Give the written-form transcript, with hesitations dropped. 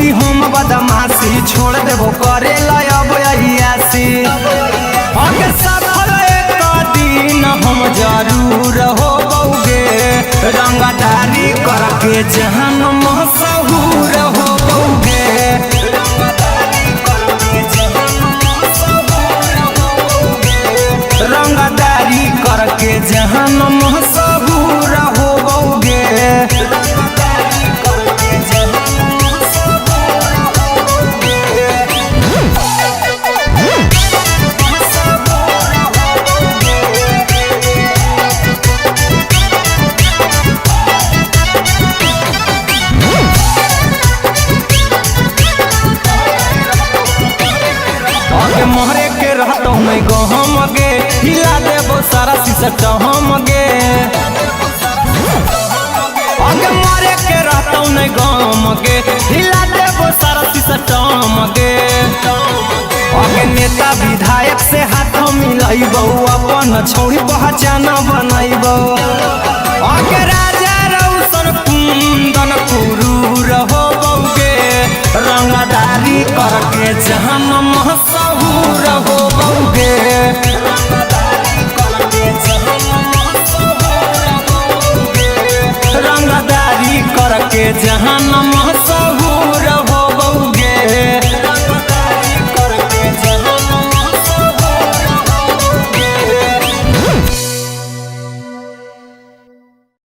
कि हम बदमाशी छोड़ देबो करे अब अहियासी आगे सफल एक दिन हम जरूर हो बउगे रंगदारी करके जहान मशहूर हो बउगे रंगदारी करके जहान मशहूर हो बउगे मोहरे के रहता मैं गहम गे हिला देबो सारा सिस्टम गे आगे मोहरे के रहता नहीं गहम गे हिला देबो सारा सिस्टम गे आगे नेता विधायक से हाथ मिलाइबो अपन छौड़ी पहचान बनाइबो आगे राजा रौशन कुंदन कुरूर हो बउगे रंगदारी करके जहान मशहूर हो बउगे रंगदारी करके जहान